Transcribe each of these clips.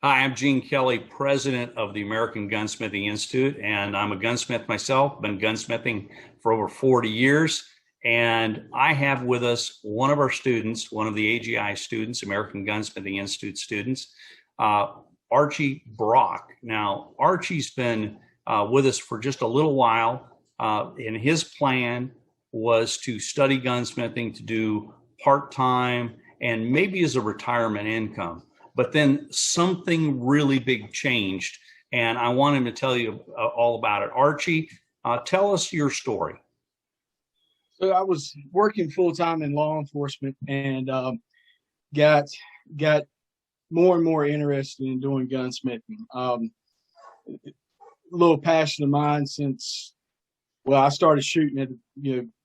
Hi, I'm Gene Kelly, president of the American Gunsmithing Institute, and I'm a gunsmith myself. Been gunsmithing for over 40 years, and I have with us one of our students, one of the AGI students, American Gunsmithing Institute students, uh, Archie Brock. Now, Archie's been with us for just a little while, and his plan was to study gunsmithing, to do part-time, and maybe as a retirement income. But then something really big changed, and I want him to tell you all about it. Archie, tell us your story. So I was working full time in law enforcement and got got more and more interested in doing gunsmithing. A little passion of mine since I started shooting at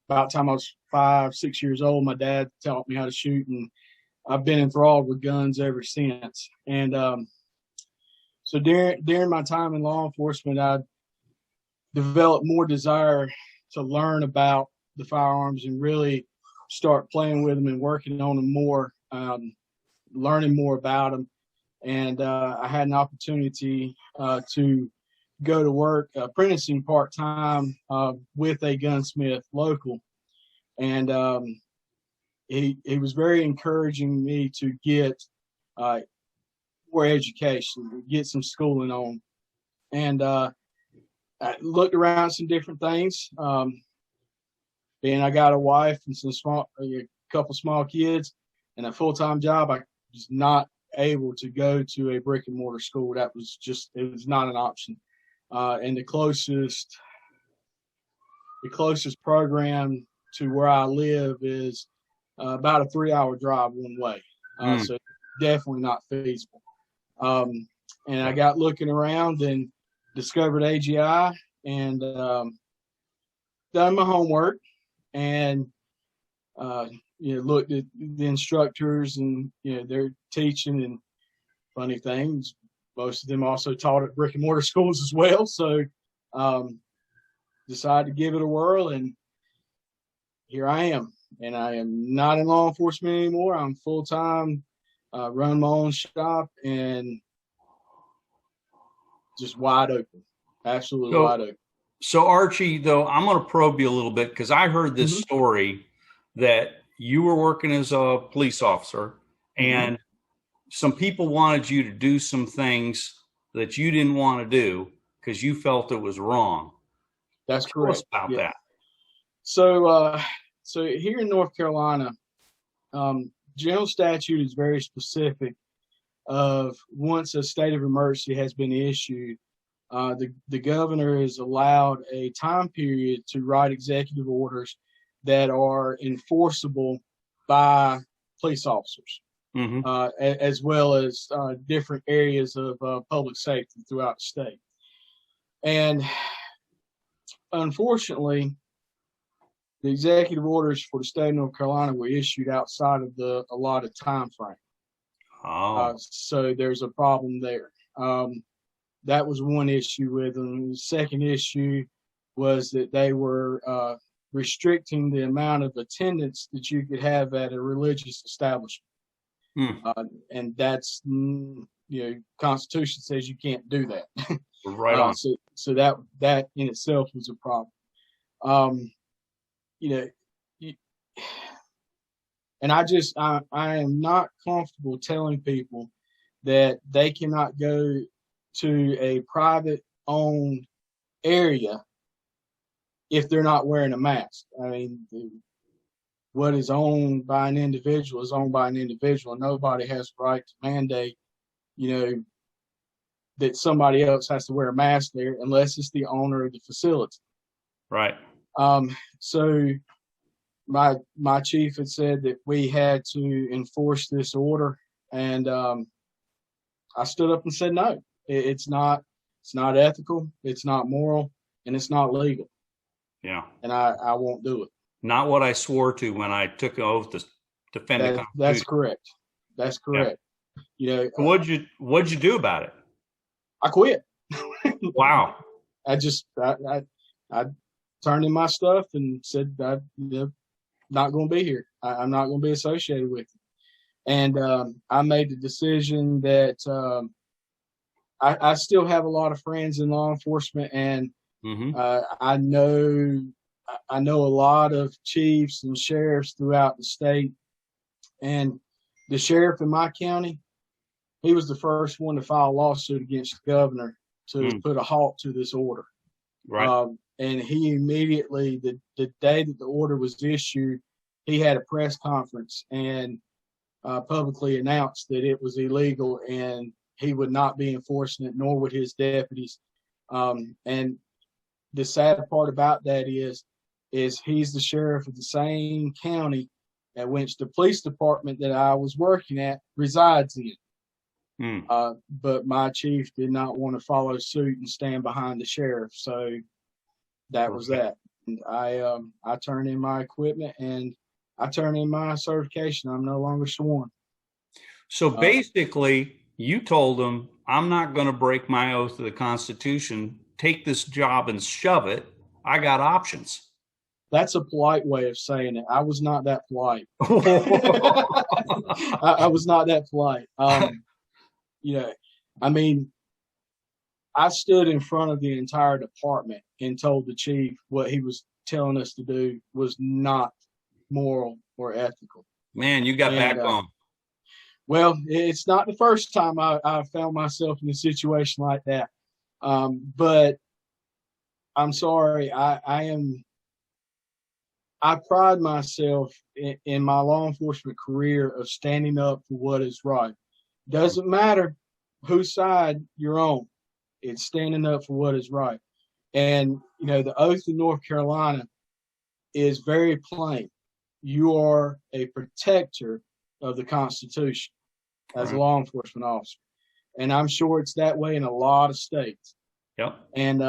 about the time I was 5, 6 years old. My dad taught me how to shoot, and I've been enthralled with guns ever since. And so during my time in law enforcement, I developed more desire to learn about the firearms and really start playing with them and working on them more, learning more about them. And I had an opportunity to go to work apprenticing part-time with a gunsmith local. And he was very encouraging me to get more education, get some schooling on. And I looked around some different things. And I got a wife and a couple small kids and a full-time job. I was not able to go to a brick and mortar school. It was not an option. And the closest program to where I live is about a 3-hour drive one way. So definitely not feasible. And I got looking around and discovered AGI and done my homework and looked at the instructors and their teaching. And funny things, most of them also taught at brick and mortar schools as well. So decided to give it a whirl, and here I am. And I am not in law enforcement anymore. I'm full time, run my own shop, and just wide open, absolutely wide open. So Archie, though, I'm going to probe you a little bit because I heard this story that you were working as a police officer and some people wanted you to do some things that you didn't want to do because you felt it was wrong. That's correct. Tell us about that. So here in North Carolina, general statute is very specific of once a state of emergency has been issued, the governor is allowed a time period to write executive orders that are enforceable by police officers, as well as different areas of public safety throughout the state. And unfortunately, the executive orders for the state of North Carolina were issued outside of the allotted time frame. So there's a problem there. That was one issue with them. The second issue was that they were restricting the amount of attendance that you could have at a religious establishment. And that's, Constitution says you can't do that. Right on. So that in itself was a problem. And I am not comfortable telling people that they cannot go to a private owned area if they're not wearing a mask. I mean, what is owned by an individual is owned by an individual, and nobody has the right to mandate, that somebody else has to wear a mask there unless it's the owner of the facility. Right. So my chief had said that we had to enforce this order, and I stood up and said no. It's not ethical, it's not moral, and it's not legal. Yeah. And I won't do it. Not what I swore to when I took an oath to defend the Constitution. That's correct. That's correct. Yeah. What'd you do about it? I quit. Wow. I turned in my stuff and said I'm not going to be here. I'm not going to be associated with it. And I made the decision that I still have a lot of friends in law enforcement, and Mm-hmm. I know a lot of chiefs and sheriffs throughout the state. And the sheriff in my county, he was the first one to file a lawsuit against the governor to Mm. put a halt to this order. Right. And he immediately, the day that the order was issued, he had a press conference and publicly announced that it was illegal and he would not be enforcing it, nor would his deputies. And the sad part about that is he's the sheriff of the same county at which the police department that I was working at resides in. Mm. But my chief did not want to follow suit and stand behind the sheriff, so that was Okay. that. And I turned in my equipment and I turned in my certification. I'm no longer sworn. So Uh, basically, you told them, I'm not going to break my oath to the Constitution. Take this job and shove it. I got options. that's a polite way of saying it. I was not that polite. I was not that polite. You know, I mean, I stood in front of the entire department and told the chief what he was telling us to do was not moral or ethical. Man, you got And backbone. well, it's not the first time I found myself in a situation like that. But I'm sorry, I pride myself in my law enforcement career of standing up for what is right. Doesn't matter whose side you're on. It's standing up for what is right. And, the oath in North Carolina is very plain. You are a protector of the Constitution as a Right. law enforcement officer. And I'm sure it's that way in a lot of states. Yep. And,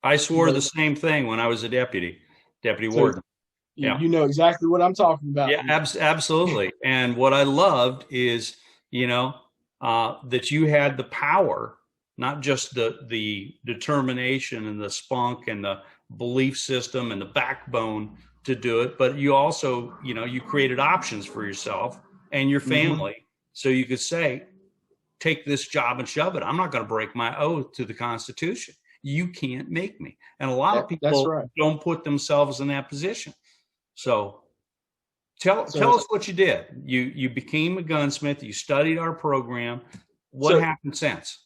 I swore the but same thing when I was a deputy so warden. Yeah. you know exactly what I'm talking about. Yeah, absolutely. And what I loved is, that you had the power, not just the determination and the spunk and the belief system and the backbone to do it, but you also, you created options for yourself and your Mm-hmm. family, so you could say, take this job and shove it. I'm not going to break my oath to the Constitution. You can't make me. And a lot of That's people right. don't put themselves in that position. So tell So, us what you did. You became a gunsmith. You studied our program. What so, happened since?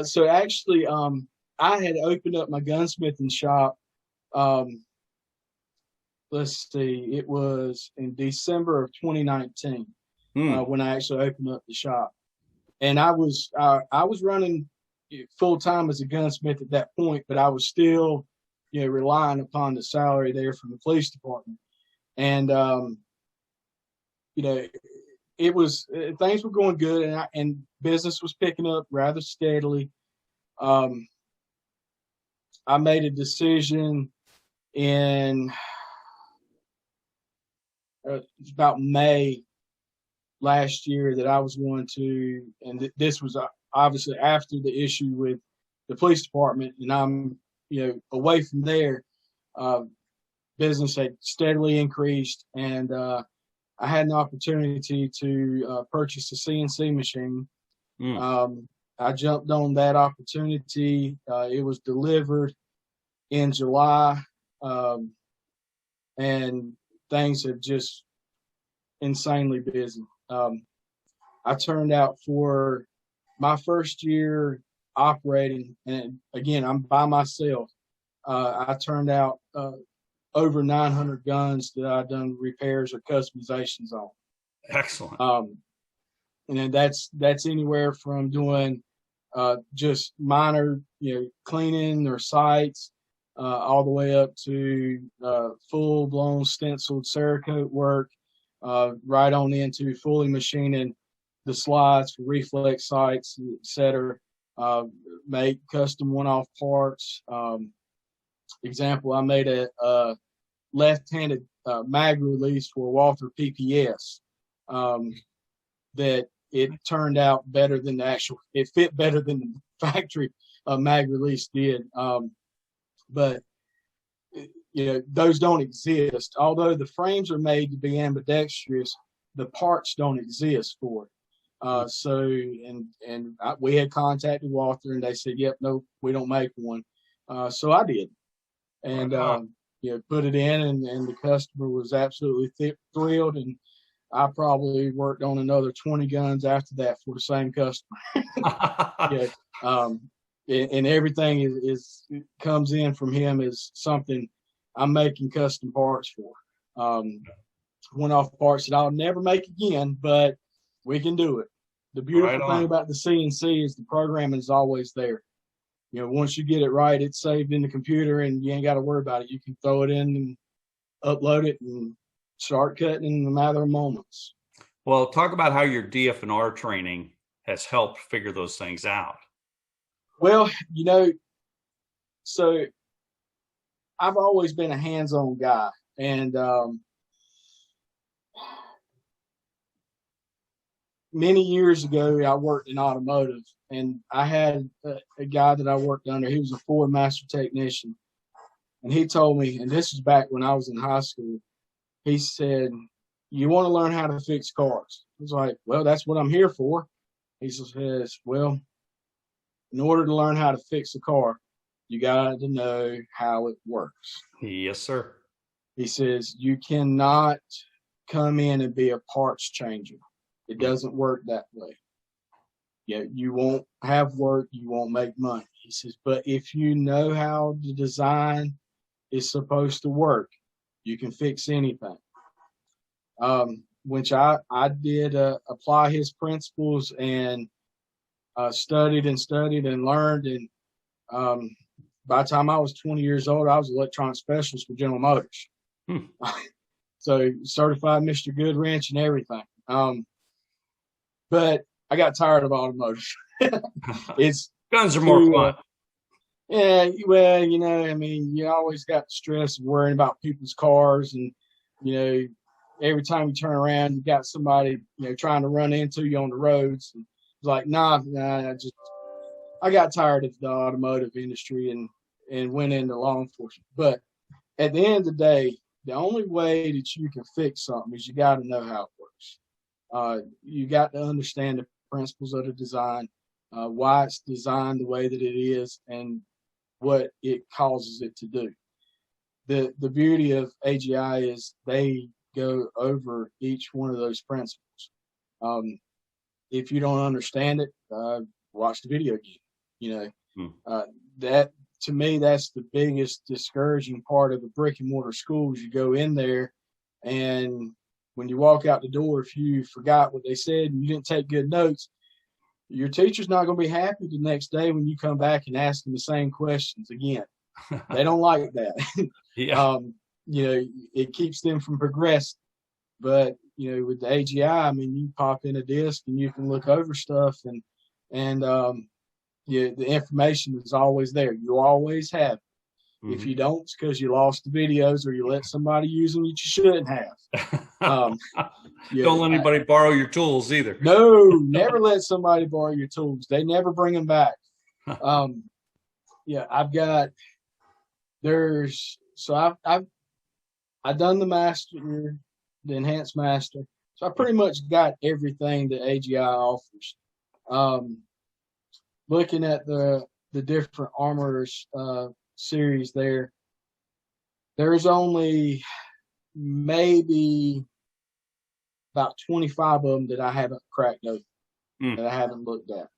so actually, I had opened up my gunsmithing shop. Um, let's see, it was in December of 2019 Hmm. when I actually opened up the shop, and I was running full time as a gunsmith at that point, but I was still, relying upon the salary there from the police department, and you know, it was things were going good, and business was picking up rather steadily. Um, I made a decision in about May last year that I was going to, and this was obviously after the issue with the police department, and I'm, away from there. Uh, Business had steadily increased, and I had an opportunity to purchase a CNC machine. Hmm. I jumped on that opportunity. It was delivered in July, and things have just insanely busy. I turned out for my first year operating, and again, I'm by myself. I turned out over 900 guns that I've done repairs or customizations on. Excellent. And then that's anywhere from doing just minor, cleaning or sights, all the way up to full blown stenciled Cerakote work, right on into fully machining the slides for reflex sights, etc. Make custom one-off parts. Example, I made a left-handed mag release for Walther PPS that it turned out better than it fit better than the factory mag release did. But those don't exist. Although the frames are made to be ambidextrous, the parts don't exist for it. We had contacted Walther, and they said, "Yep, no, we don't make one." So I did, and put it in, and the customer was absolutely thrilled. And I probably worked on another 20 guns after that for the same customer. Yeah, and everything is comes in from him is something I'm making custom parts for. One-off parts that I'll never make again, but we can do it. The beautiful thing about the CNC is the programming is always there. Once you get it right, it's saved in the computer, and you ain't got to worry about it. You can throw it in and upload it and start cutting in a matter of moments. Well, talk about how your DF&R training has helped figure those things out. Well, so I've always been a hands-on guy, and many years ago, I worked in automotive, and I had a guy that I worked under. He was a Ford master technician, and he told me, and this was back when I was in high school, he said, "You want to learn how to fix cars?" I was like, "Well, that's what I'm here for." He says, "Well, in order to learn how to fix a car, you got to know how it works." Yes, sir. He says, "You cannot come in and be a parts changer. It doesn't work that way. You won't have work, you won't make money." He says, "But if you know how the design is supposed to work, you can fix anything." Which I did apply his principles and studied and learned. And by the time I was 20 years old, I was an electronic specialist for General Motors. So certified Mr. Goodwrench and everything. But I got tired of automotive. Guns are more fun. Yeah, well, you always got the stress of worrying about people's cars, and every time you turn around, you got somebody trying to run into you on the roads. And it's like, nah, I got tired of the automotive industry and went into law enforcement. But at the end of the day, the only way that you can fix something is you got to know how it works. You got to understand the principles of the design, why it's designed the way that it is, and what it causes it to do. The beauty of AGI is they go over each one of those principles. If you don't understand it, watch the video again. That, to me, that's the biggest discouraging part of the brick and mortar schools. You go in there, and when you walk out the door, if you forgot what they said and you didn't take good notes, your teacher's not going to be happy the next day when you come back and ask them the same questions again. They don't like that. Yeah. It keeps them from progressing. But with the AGI, you pop in a disc and you can look over stuff, and the information is always there. You always have it. Mm-hmm. If you don't, it's because you lost the videos or you let somebody use them that you shouldn't have. Don't let anybody borrow your tools either. No, never let somebody borrow your tools. They never bring them back. I've done the master, the enhanced master. So I pretty much got everything that AGI offers. Looking at the different armors series there's only maybe about 25 of them that I haven't cracked open, that I haven't looked at.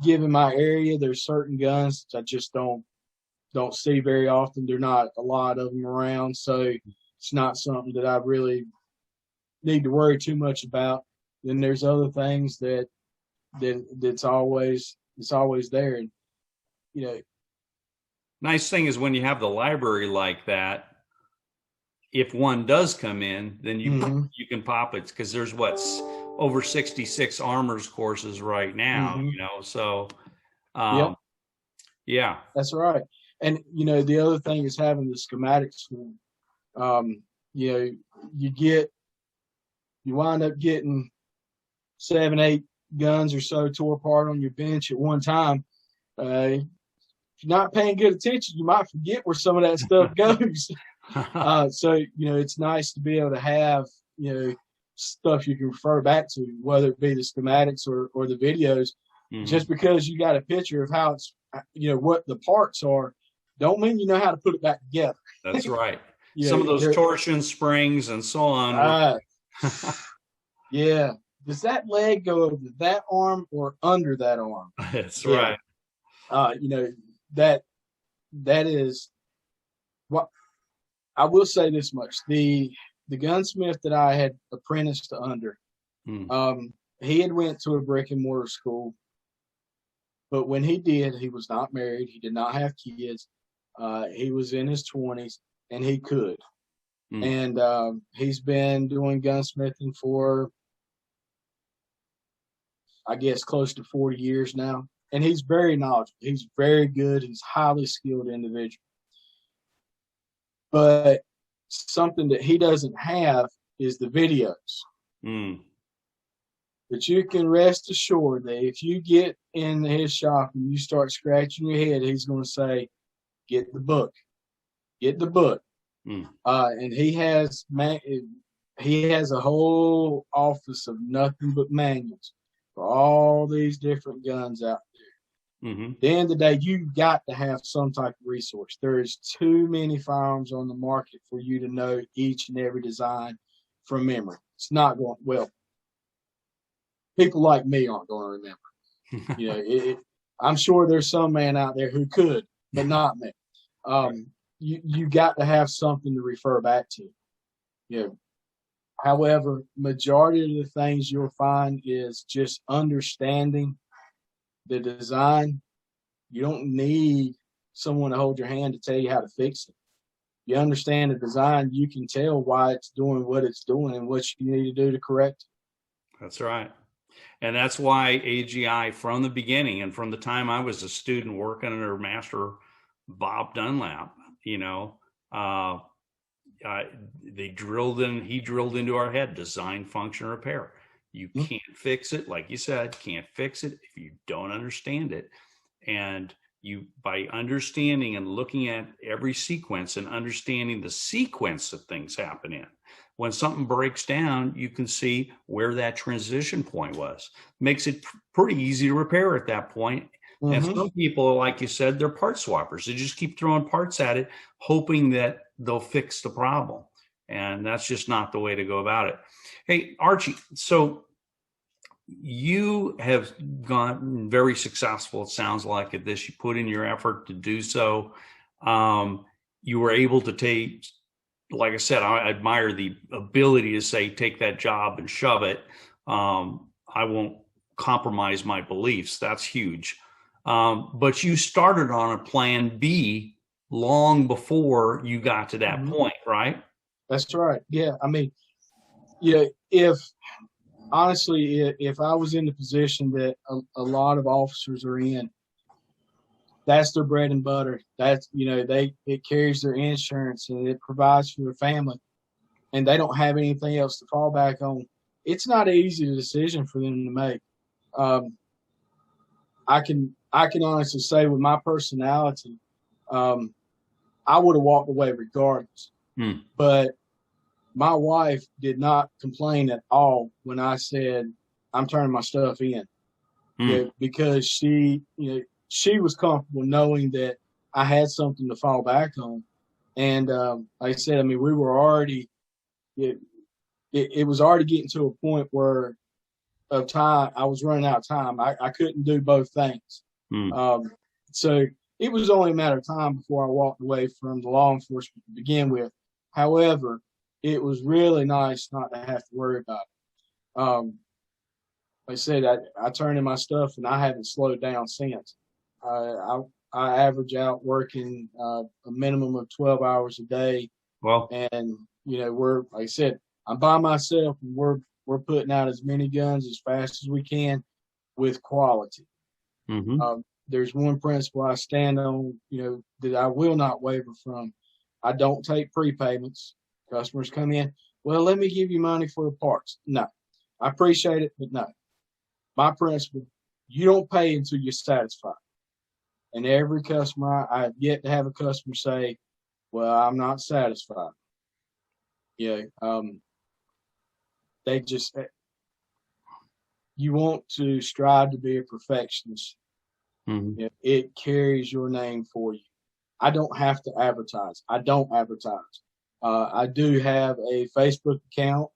Given my area, there's certain guns that I just don't see very often. There are not a lot of them around, so it's not something that I really need to worry too much about. Then there's other things that's always there. And nice thing is when you have the library like that, if one does come in, then you can pop it, because there's over 66 armors courses right now. So yeah, that's right. And the other thing is having the schematics. You wind up getting 7-8 guns or so tore apart on your bench at one time. If you're not paying good attention, you might forget where some of that stuff goes. So it's nice to be able to have stuff you can refer back to, whether it be the schematics or the videos. Mm-hmm. Just because you got a picture of how it's, what the parts are, don't mean you know how to put it back together. That's right. Some of those torsion springs and so on. Yeah. Does that leg go over that arm or under that arm? That's right. That is what I will say this much. The gunsmith that I had apprenticed under, he had went to a brick and mortar school, but when he did, he was not married. He did not have kids. He was in his 20s, and he could. And he's been doing gunsmithing for, I guess, close to 40 years now. And he's very knowledgeable. He's very good. He's a highly skilled individual. But something that he doesn't have is the videos. But you can rest assured that if you get in his shop and you start scratching your head, he's going to say, get the book. Get the book. And he has a whole office of nothing but manuals for all these different guns out there. At the end of the day, you've got to have some type of resource. There is too many firearms on the market for you to know each and every design from memory. It's not going well. People like me aren't going to remember. I'm sure there's some man out there who could, but not me. You got to have something to refer back to. However, majority of the things you'll find is just understanding the design. You don't need someone to hold your hand to tell you how to fix it. You understand the design, you can tell why it's doing what it's doing and what you need to do to correct it. That's right. And that's why AGI, from the beginning and from the time I was a student working under Master Bob Dunlap, he drilled into our head, design, function, repair. You can't fix it. Like you said, can't fix it if you don't understand it. And you, by understanding and looking at every sequence and understanding the sequence that things happen in, when something breaks down, you can see where that transition point was. Makes it pretty easy to repair at that point. And some people, like you said, they're part swappers. They just keep throwing parts at it, hoping that they'll fix the problem. And that's just not the way to go about it. Hey, Archie, so you have gotten very successful, it sounds like, at this. You put in your effort to do so. You were able to take, like I said, I admire the ability to say, take that job and shove it. I won't compromise my beliefs. That's huge. But you started on a plan B long before you got to that point, right? That's right. Yeah. I mean, if I was in the position that a lot of officers are in, that's their bread and butter. That's, it carries their insurance and it provides for their family, and they don't have anything else to fall back on. It's not an easy decision for them to make. I can honestly say, with my personality, I would have walked away regardless. But my wife did not complain at all when I said I'm turning my stuff in, because she was comfortable knowing that I had something to fall back on. And like I said, I mean, we were already, it was already getting to a point where of time, I was running out of time. I couldn't do both things. So it was only a matter of time before I walked away from the law enforcement to begin with. However, it was really nice not to have to worry about it. Like I said, I turned in my stuff and I haven't slowed down since. I average out working a minimum of 12 hours a day. Well, and we're, like I said, I'm by myself, and we're putting out as many guns as fast as we can with quality. There's one principle I stand on, that I will not waver from. I don't take prepayments. Customers come in, well, let me give you money for the parts. No, I appreciate it, but no. My principle, you don't pay until you're satisfied. And every customer, I've yet to have a customer say, well, I'm not satisfied. they just, you want to strive to be a perfectionist. Mm-hmm. It carries your name for you. I don't have to advertise. I don't advertise. I do have a Facebook account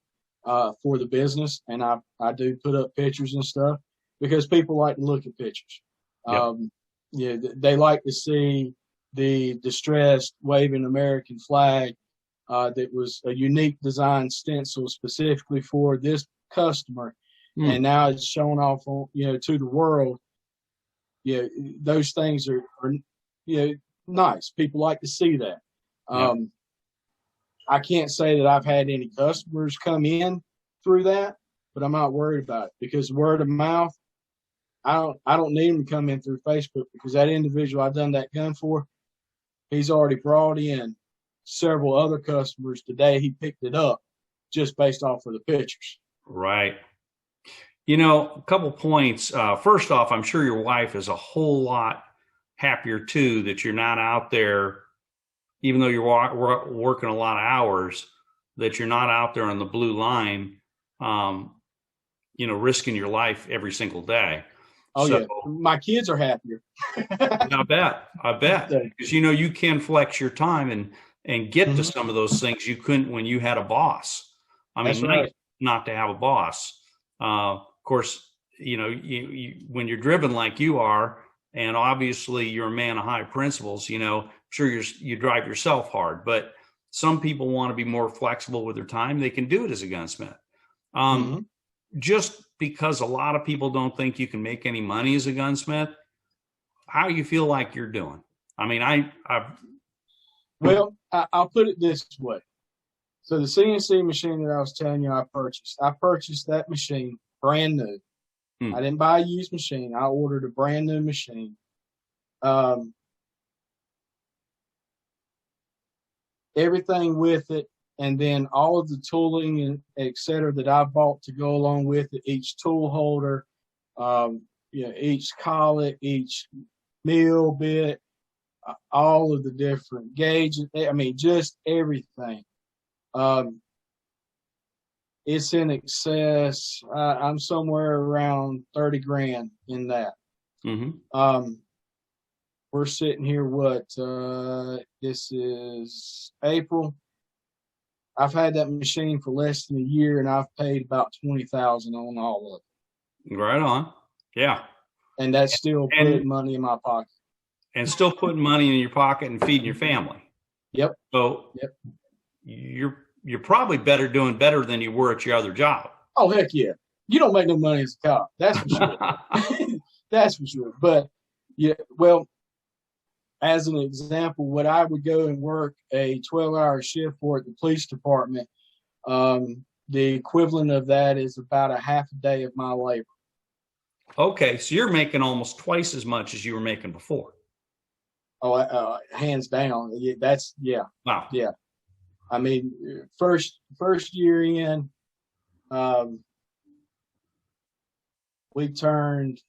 for the business, and I do put up pictures and stuff because people like to look at pictures. Yep. They like to see the distressed waving American flag that was a unique design stencil specifically for this customer, and now it's shown off on, to the world. Those things are nice. People like to see that. I can't say that I've had any customers come in through that, but I'm not worried about it because word of mouth, I don't need them to come in through Facebook because that individual I done that gun for, he's already brought in several other customers today. He picked it up just based off of the pictures. Right. A couple points. First off, I'm sure your wife is a whole lot happier too that you're not out there, even though you're working a lot of hours, that you're not out there on the blue line, risking your life every single day. Oh, yeah. My kids are happier. I bet. Because, you can flex your time and get to some of those things you couldn't when you had a boss. I mean, nice not to have a boss. Of course, you when you're driven like you are, and obviously you're a man of high principles, sure you drive yourself hard, but some people want to be more flexible with their time. They can do it as a gunsmith. Just because a lot of people don't think you can make any money as a gunsmith, how do you feel like you're doing? I mean, I'll put it this way. So the CNC machine that I was telling you I purchased that machine brand new. I didn't buy a used machine. I ordered a brand new machine. Everything with it, and then all of the tooling and et cetera that I bought to go along with it, each tool holder, each collet, each mill bit, all of the different gauges. I mean, just everything. It's in excess. I'm somewhere around 30 grand in that. We're sitting here. This is April. I've had that machine for less than a year, and I've paid about $20,000 on all of it. Right on. Yeah. And that's still putting money in my pocket. And still putting money in your pocket and feeding your family. Yep. So you're probably doing better than you were at your other job. Oh, heck yeah. You don't make no money as a cop. That's for sure. That's for sure. But, as an example, what I would go and work a 12-hour shift for at the police department, the equivalent of that is about a half a day of my labor. Okay, so you're making almost twice as much as you were making before. Oh, hands down. Wow. Yeah. I mean, first year in, we turned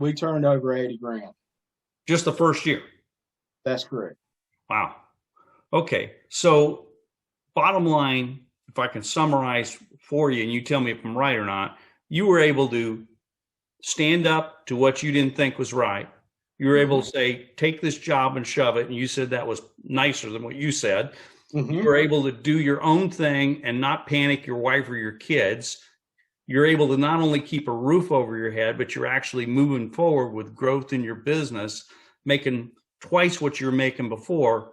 over 80 grand. Just the first year? That's correct. Wow. Okay. So bottom line, if I can summarize for you and you tell me if I'm right or not, you were able to stand up to what you didn't think was right. You were able to say, take this job and shove it. And you said that was nicer than what you said. You were able to do your own thing and not panic your wife or your kids. You're able to not only keep a roof over your head, but you're actually moving forward with growth in your business, making twice what you're making before,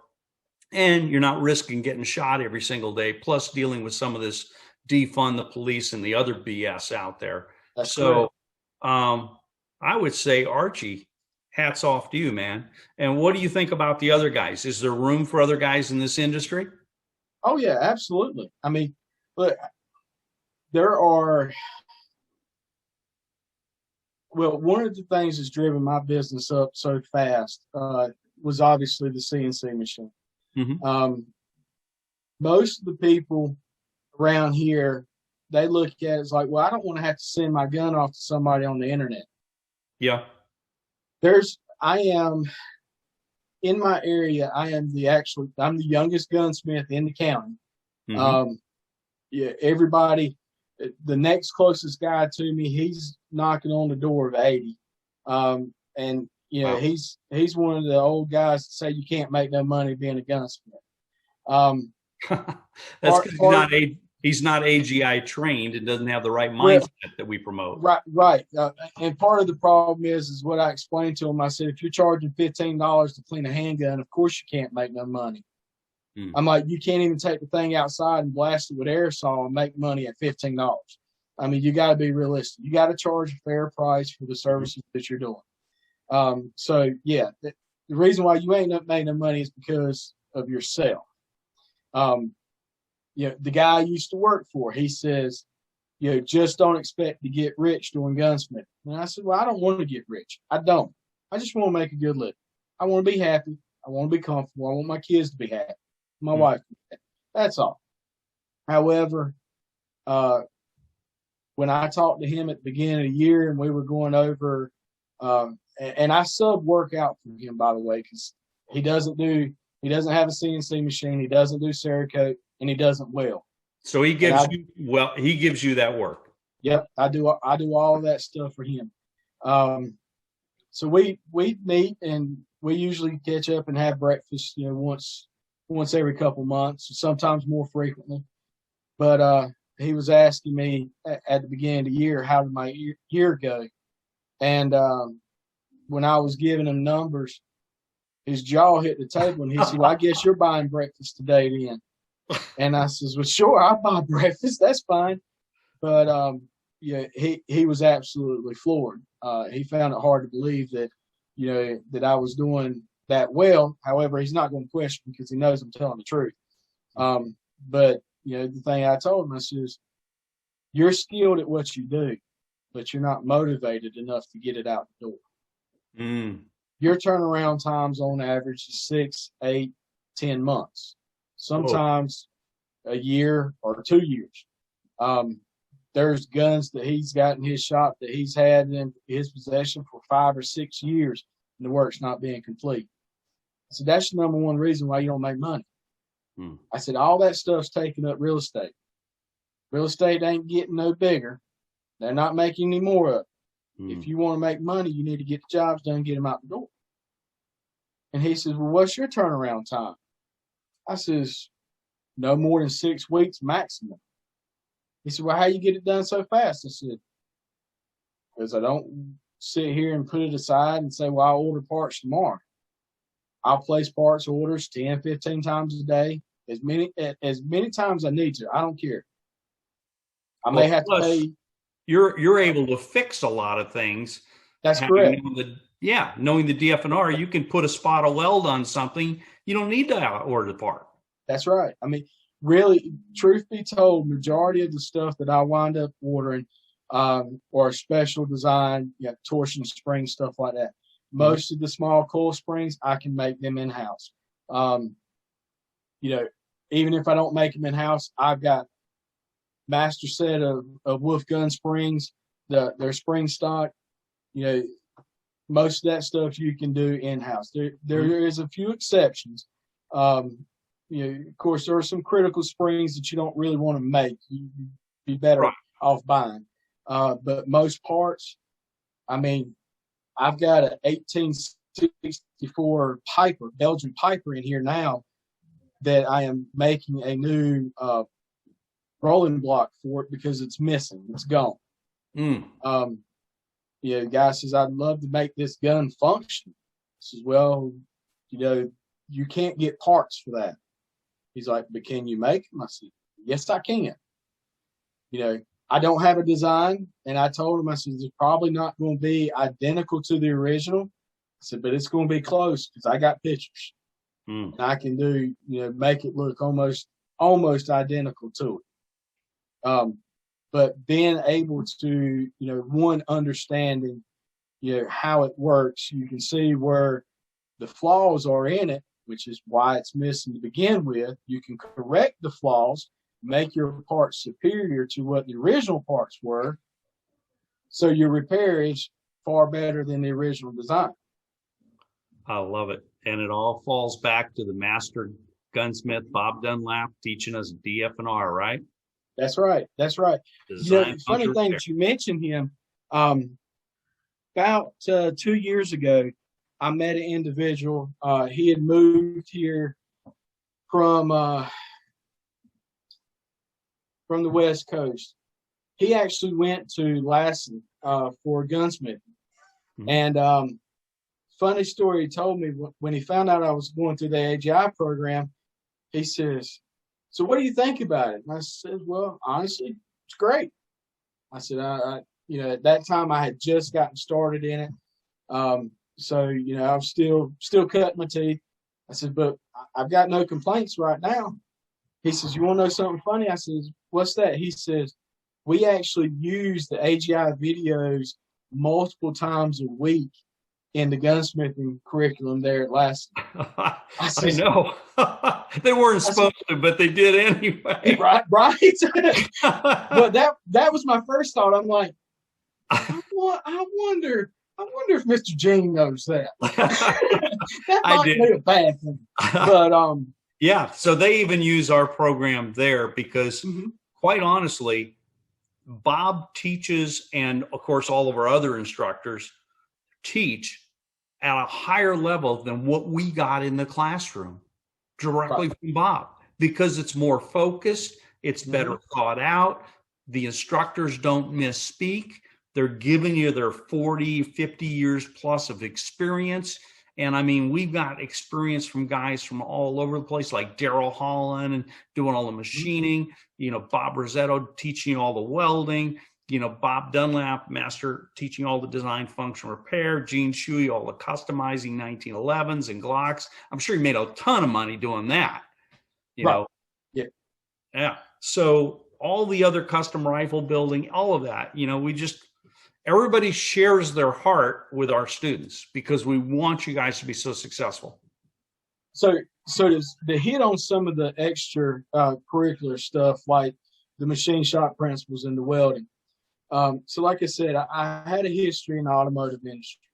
and you're not risking getting shot every single day, plus dealing with some of this defund the police and the other BS out there. That's so I would say, Archie, hats off to you, man. And what do you think about the other guys? Is there room for other guys in this industry? Oh, yeah, absolutely. I mean, look, there are, one of the things that's driven my business up so fast was obviously the CNC machine. Most of the people around here, they look at it as like, well, I don't want to have to send my gun off to somebody on the internet. Yeah. I am in my area. I'm the youngest gunsmith in the county. yeah, everybody, the next closest guy to me, he's knocking on the door of 80. And Wow. he's one of the old guys that say you can't make no money being a gunsmith. Um, That's part because part he's not AGI trained and doesn't have the right well, mindset that we promote. right. And part of the problem is what I explained to him. I said, if you're charging $15 to clean a handgun, of course you can't make no money. Hmm. I'm like, you can't even take the thing outside and blast it with aerosol and make money at $15. I mean, you got to be realistic. You got to charge a fair price for the services that you're doing. So yeah, the reason why you ain't made no money is because of yourself. The guy I used to work for, he says, just don't expect to get rich doing gunsmithing. And I said, well, I don't want to get rich. I don't. I just want to make a good living. I want to be happy. I want to be comfortable. I want my kids to be happy. My wife to be happy. That's all. However, when I talked to him at the beginning of the year and we were going over, and I sub work out for him, by the way, because he doesn't have a CNC machine. He doesn't do Cerakote, and he doesn't weld. So he gives you that work. Yep, I do all of that stuff for him. So we meet and we usually catch up and have breakfast, once every couple months, sometimes more frequently. But he was asking me at the beginning of the year, how did my year go? And when I was giving him numbers, his jaw hit the table and he said, well, I guess you're buying breakfast today then. And I says, well, sure, I'll buy breakfast. That's fine. But he was absolutely floored. He found it hard to believe that, that I was doing that well. However, he's not going to question because he knows I'm telling the truth. But the thing I told him, I says, you're skilled at what you do, but you're not motivated enough to get it out the door. Mm. Your turnaround times on average is 6, 8, 10 months, sometimes a year or 2 years. There's guns that he's got in his shop that he's had in his possession for 5 or 6 years, and the work's not being complete. So that's the number one reason why you don't make money. I said, all that stuff's taking up real estate. Real estate ain't getting no bigger. They're not making any more of it. If you want to make money, you need to get the jobs done, get them out the door. And he says, well, what's your turnaround time? I says, no more than 6 weeks maximum. He said, well, how you get it done so fast? I said, because I don't sit here and put it aside and say, well, I'll order parts tomorrow. I'll place parts orders 10, 15 times a day, as many times as I need to. I don't care. I may have to pay. You're able to fix a lot of things. That's correct. Knowing the DFNR, you can put a spot of weld on something. You don't need to order the part. That's right. I mean, really, truth be told, majority of the stuff that I wind up ordering or special design, torsion springs, stuff like that. Most of the small coil springs, I can make them in-house. Even if I don't make them in-house, I've got master set of Wolf gun springs, their spring stock. Most of that stuff you can do in-house. There is a few exceptions. Of course, there are some critical springs that you don't really want to make. You'd be better off buying. But most parts, I mean, I've got an 1864 Piper, Belgian Piper in here now that I am making a new rolling block for it because it's missing. It's gone. Guy says, I'd love to make this gun function. I says, well, you can't get parts for that. He's like, but can you make them? I said, yes, I can. I don't have a design. And I told him, I said, it's probably not going to be identical to the original. I said, but it's going to be close because I got pictures. And I can do, make it look almost identical to it. But being able to, one, understanding, how it works, you can see where the flaws are in it, which is why it's missing to begin with. You can correct the flaws, make your parts superior to what the original parts were, so your repair is far better than the original design. I love it. And it all falls back to the master gunsmith, Bob Dunlap, teaching us DFNR, right? That's right. That's right. Design, Funny function, thing repair. that you mentioned him. About 2 years ago, I met an individual. He had moved here from from the West Coast. He actually went to Lassen for gunsmithing. Mhm. And funny story he told me when he found out I was going through the AGI program, he says, "So what do you think about it?" And I said, "Well, honestly, it's great." I said, at that time I had just gotten started in it. So, I was still cutting my teeth. I said, but I've got no complaints right now. He says, "You want to know something funny?" I says, "What's that?" He says, "We actually use the AGI videos multiple times a week in the gunsmithing curriculum there at last." I know. They weren't supposed to, but they did anyway. Right. But that was my first thought. I'm like, I wonder if Mr. Gene knows that. That I might did. be a bad thing. But Yeah, so they even use our program there because, quite honestly, Bob teaches, and of course, all of our other instructors teach at a higher level than what we got in the classroom directly from Bob, because it's more focused, it's better thought out. The instructors don't misspeak. They're giving you their 40, 50 years plus of experience. And I mean, we've got experience from guys from all over the place, like Daryl Holland and doing all the machining, Bob Rosetto teaching all the welding, Bob Dunlap, master teaching all the design, function, repair, Gene Shuey, all the customizing 1911s and Glocks. I'm sure he made a ton of money doing that, right. Yeah. So all the other custom rifle building, all of that, everybody shares their heart with our students because we want you guys to be so successful. So to hit on some of the extra curricular stuff, like the machine shop principles and the welding. So like I said, I had a history in the automotive industry.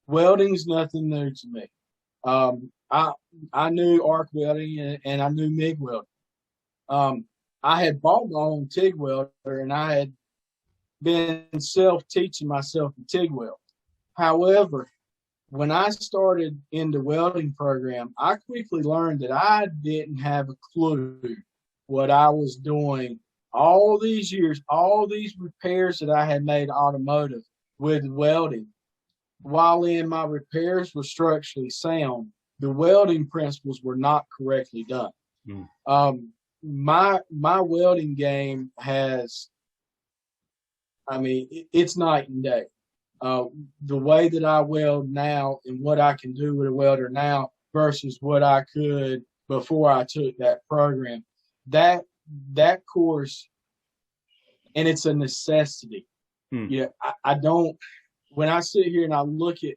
Welding is nothing new to me. I knew arc welding and I knew MIG welding. I had bought my own TIG welder, and I had been self-teaching myself to TIG weld. However, when I started in the welding program, I quickly learned that I didn't have a clue what I was doing all these years, all these repairs that I had made automotive with welding. While in my repairs were structurally sound, the welding principles were not correctly done. My welding game has, it's night and day. The way that I weld now and what I can do with a welder now versus what I could before I took that program, that course, and it's a necessity. I don't. When I sit here and I look at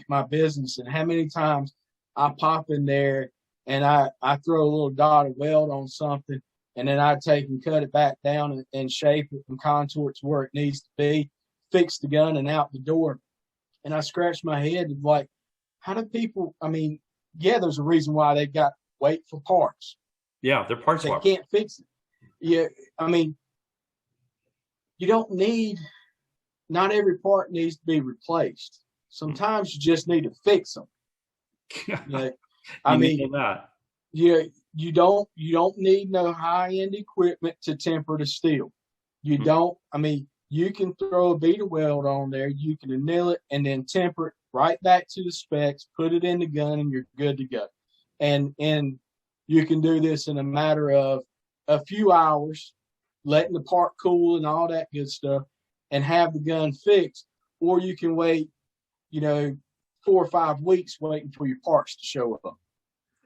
my business and how many times I pop in there and I throw a little dot of weld on something, and then I take and cut it back down and shape it and contour it to where it needs to be, fix the gun and out the door. And I scratch my head and like, how do people, there's a reason why they got wait for parts. Yeah, they're parts swappers. They can't fix it. Yeah, you don't need, not every part needs to be replaced. Sometimes you just need to fix them. That. You don't need no high-end equipment to temper the steel. You don't, you can throw a bead of weld on there, you can anneal it and then temper it right back to the specs, put it in the gun, and you're good to go. And you can do this in a matter of a few hours, letting the part cool and all that good stuff, and have the gun fixed. Or you can wait, 4 or 5 weeks waiting for your parts to show up.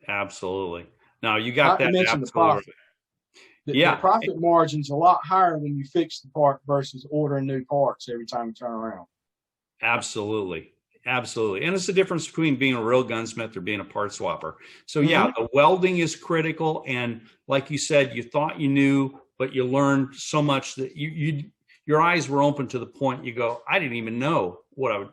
Absolutely. No, you got that. Not to mention the profit. The profit margin's a lot higher when you fix the part versus ordering new parts every time you turn around. Absolutely. And it's the difference between being a real gunsmith or being a part swapper. So the welding is critical. And like you said, you thought you knew, but you learned so much that your eyes were open to the point you go, I didn't even know what I was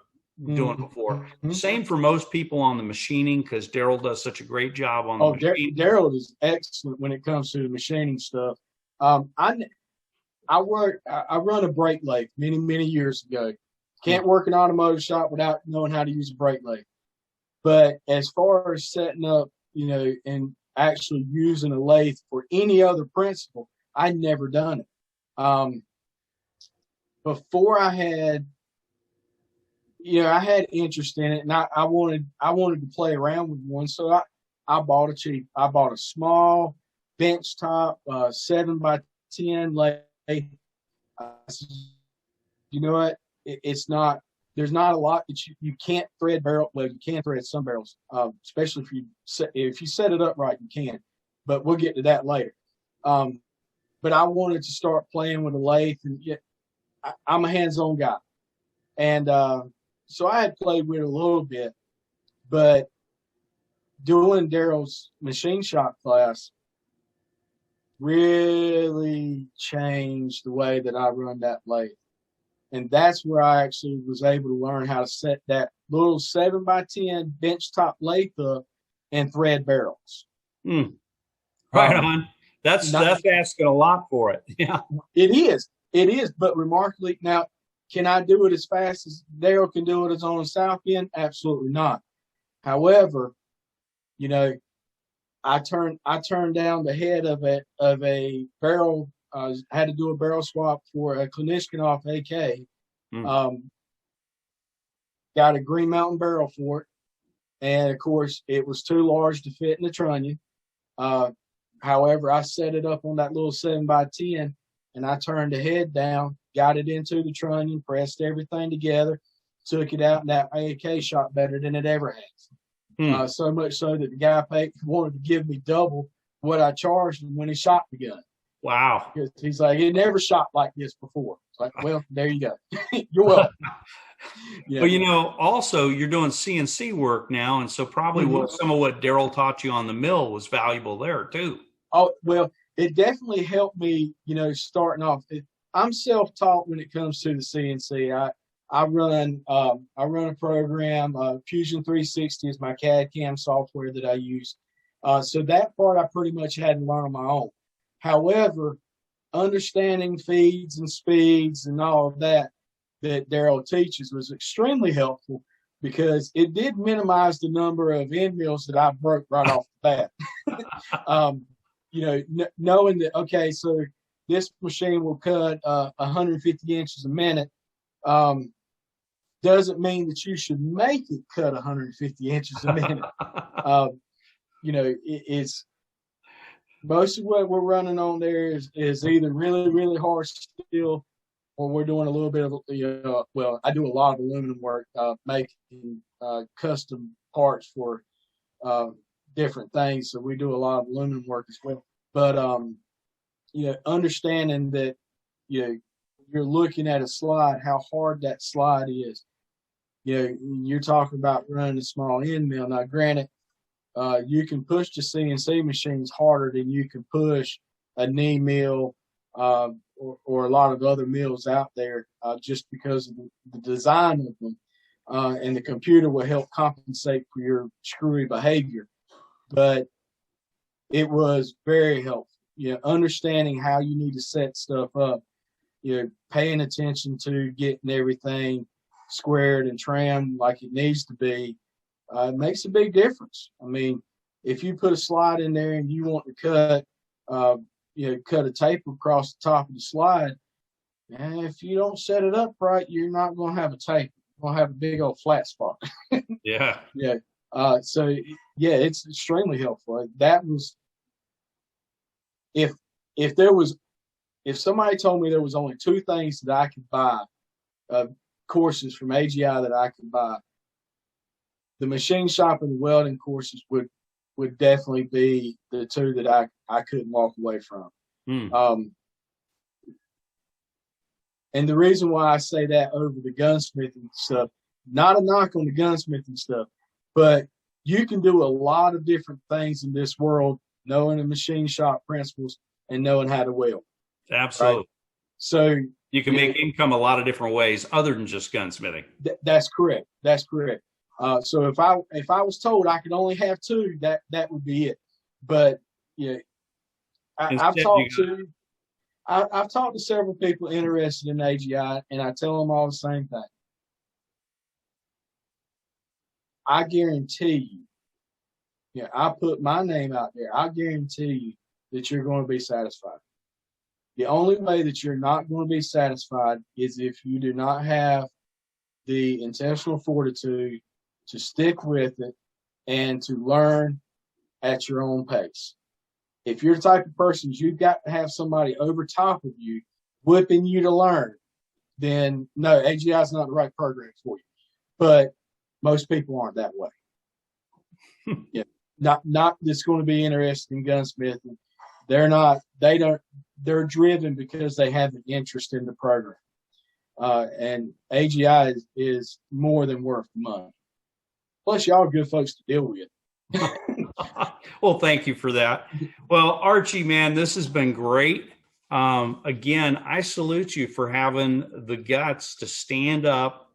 doing before. Same for most people on the machining, because Daryl does such a great job on the machining. Daryl is excellent when it comes to the machining stuff. I run a brake lathe many years ago. Can't work an automotive shop without knowing how to use a brake lathe. But as far as setting up, and actually using a lathe for any other principle, I never done it. Before I had interest in it, and I wanted to play around with one. So I bought a small bench top 7x10 lathe. You know what? It's not. There's not a lot that you can't thread barrel. Well, you can thread some barrels, especially if you set it up right, you can. But we'll get to that later. But I wanted to start playing with a lathe, and I'm a hands-on guy, and so I had played with it a little bit. But doing Daryl's machine shop class really changed the way that I run that lathe. And that's where I actually was able to learn how to set that little 7x10 benchtop lathe up and thread barrels. Right on. That's asking a lot for it. Yeah. It is. But remarkably, now, can I do it as fast as Daryl can do it as on the south end? Absolutely not. However, I turned down the head of a barrel. Had to do a barrel swap for a Klishnikov AK. Got a Green Mountain barrel for it, and of course it was too large to fit in the trunnion. However, I set it up on that little 7x10, and I turned the head down, got it into the trunnion, pressed everything together, took it out, and that AK shot better than it ever has. So much so that the guy wanted to give me double what I charged him when he shot the gun. Wow. He's like, it never shot like this before. It's like, well, there you go. You're welcome. Well, also you're doing CNC work now, and so probably some of what Daryl taught you on the mill was valuable there too. Oh, well, it definitely helped me, starting off. I'm self-taught when it comes to the CNC. I run a program. Fusion 360 is my CAD/CAM software that I use. So that part I pretty much had to learn on my own. However, understanding feeds and speeds and all of that Daryl teaches was extremely helpful, because it did minimize the number of end mills that I broke right off the bat. Knowing that, okay, so this machine will cut 150 inches a minute doesn't mean that you should make it cut 150 inches a minute. It's most of what we're running on there is either really, really hard steel, or we're doing a little bit of, I do a lot of aluminum work, making custom parts for different things. So we do a lot of aluminum work as well. But, understanding that, you're looking at a slide, how hard that slide is. You're talking about running a small end mill. Now, granted, you can push the CNC machines harder than you can push a knee mill or a lot of other mills out there, just because of the design of them. And the computer will help compensate for your screwy behavior. But it was very helpful. Understanding how you need to set stuff up, paying attention to getting everything squared and trimmed like it needs to be. It makes a big difference. I mean, if you put a slide in there and you want to cut a tape across the top of the slide, and if you don't set it up right, you're not going to have a tape. You're going to have a big old flat spot. Yeah. Yeah. It's extremely helpful. That was, if somebody told me there was only two things that I could buy, courses from AGI that I could buy, the machine shop and the welding courses would definitely be the two that I couldn't walk away from. And the reason why I say that over the gunsmithing stuff, not a knock on the gunsmithing stuff, but you can do a lot of different things in this world, knowing the machine shop principles and knowing how to weld. Absolutely. Right? So you can make income a lot of different ways other than just gunsmithing. That's correct. That's correct. So if I was told I could only have two, that would be it. But I've talked to I've talked to several people interested in AGI, and I tell them all the same thing. I guarantee you, I put my name out there. I guarantee you that you're going to be satisfied. The only way that you're not going to be satisfied is if you do not have the intentional fortitude to stick with it and to learn at your own pace. If you're the type of person you've got to have somebody over top of you whipping you to learn, then no, AGI is not the right program for you. But most people aren't that way. Yeah, not that's going to be interested in gunsmithing. They're driven because they have an interest in the program. And AGI is more than worth the money. Plus, y'all are good folks to deal with. Well, thank you for that. Well, Archie, man, this has been great. Again, I salute you for having the guts to stand up,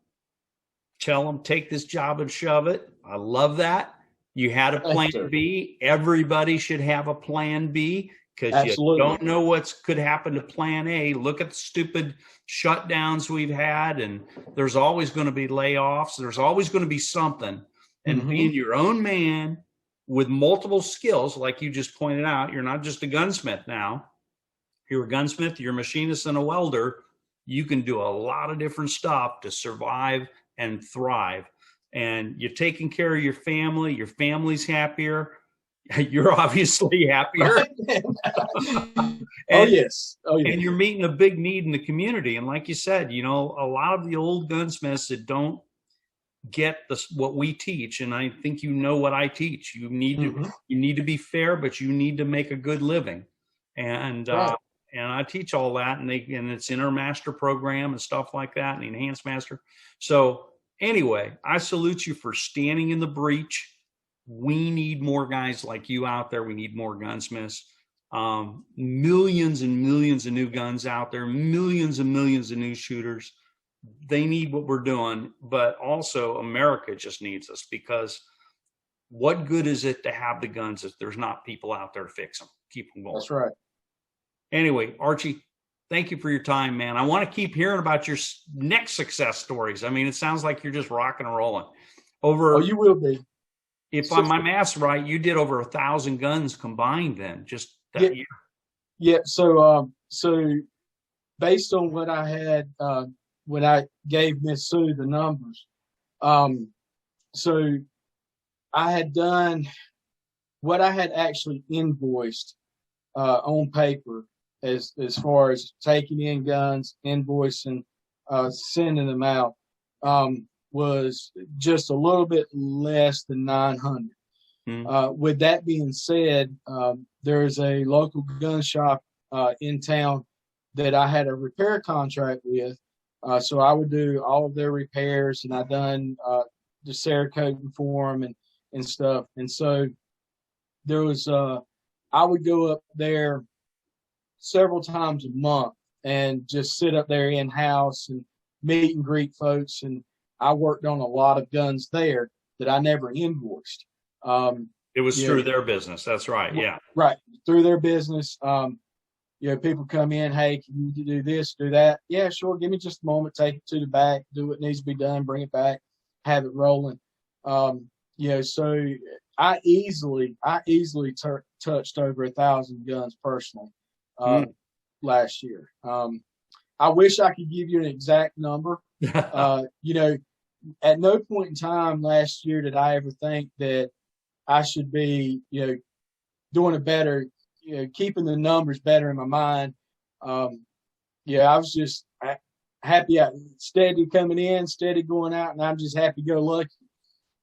tell them, take this job and shove it. I love that. You had a plan B. Everybody should have a plan B, because you don't know what could happen to plan A. Look at the stupid shutdowns we've had, and there's always going to be layoffs. There's always going to be something. And being your own man with multiple skills, like you just pointed out, you're not just a gunsmith now. You're a gunsmith, you're a machinist and a welder. You can do a lot of different stuff to survive and thrive. And you're taking care of your family's happier. You're obviously happier. Oh, yes. And you're meeting a big need in the community. And like you said, a lot of the old gunsmiths that don't get what we teach, and I think what I teach. You need to be fair, but you need to make a good living. And and I teach all that, and it's in our master program and stuff like that, and enhanced master. So anyway, I salute you for standing in the breach. We need more guys like you out there. We need more gunsmiths. Millions and millions of new guns out there, millions and millions of new shooters. They need what we're doing, but also America just needs us, because what good is it to have the guns if there's not people out there to fix them, keep them going? That's right. Anyway, Archie, thank you for your time, man. I want to keep hearing about your next success stories. I mean, it sounds like you're just rocking and rolling. You will be. If my math's right, you did over 1,000 guns combined then, just that year. Yeah. So based on what I had, when I gave Miss Sue the numbers, so I had done what I had actually invoiced on paper, as far as taking in guns, invoicing, sending them out, was just a little bit less than 900. With that being said, there's a local gun shop in town that I had a repair contract with. So I would do all of their repairs, and I done the Cerakoting for them and stuff. And so there was I would go up there several times a month and just sit up there in house and meet and greet folks. And I worked on a lot of guns there that I never invoiced. It was through their business. That's right. Yeah. Right. Through their business. People come in, hey, can you do this, do that? Yeah, sure. Give me just a moment, take it to the back, do what needs to be done, bring it back, have it rolling. So I easily touched over 1,000 guns personally last year. I wish I could give you an exact number. At no point in time last year did I ever think that I should be, doing a better, keeping the numbers better in my mind. I was just happy, steady coming in, steady going out, and I'm just happy go lucky.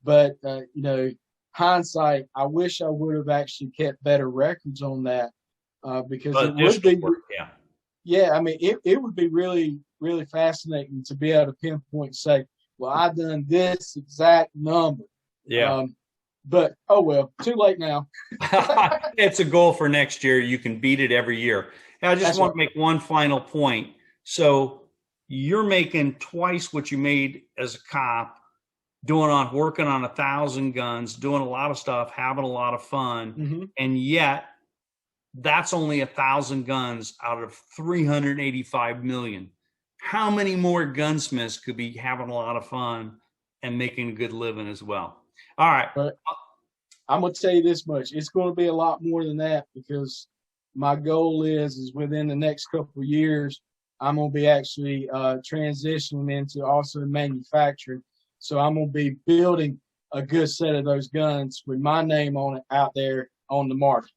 But, hindsight, I wish I would have actually kept better records on that, because it would be, I mean, it would be really, really fascinating to be able to pinpoint and say, well, I done this exact number. Yeah. But, oh, well, too late now. It's a goal for next year. You can beat it every year. And I just want to make one final point. So you're making twice what you made as a cop, working on 1,000 guns, doing a lot of stuff, having a lot of fun. And yet That's only 1,000 guns out of 385 million. How many more gunsmiths could be having a lot of fun and making a good living as well? All right. But I'm gonna tell you this much: it's going to be a lot more than that, because my goal is within the next couple of years, I'm gonna be actually transitioning into also manufacturing. So I'm gonna be building a good set of those guns with my name on it out there on the market.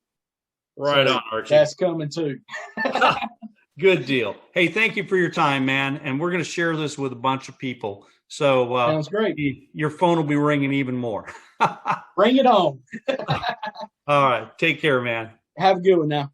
Right So on, Archie. that's coming too. Good deal. Hey, thank you for your time, man. And we're going to share this with a bunch of people. So Sounds great. Your phone will be ringing even more. Bring it on. All right. Take care, man. Have a good one now.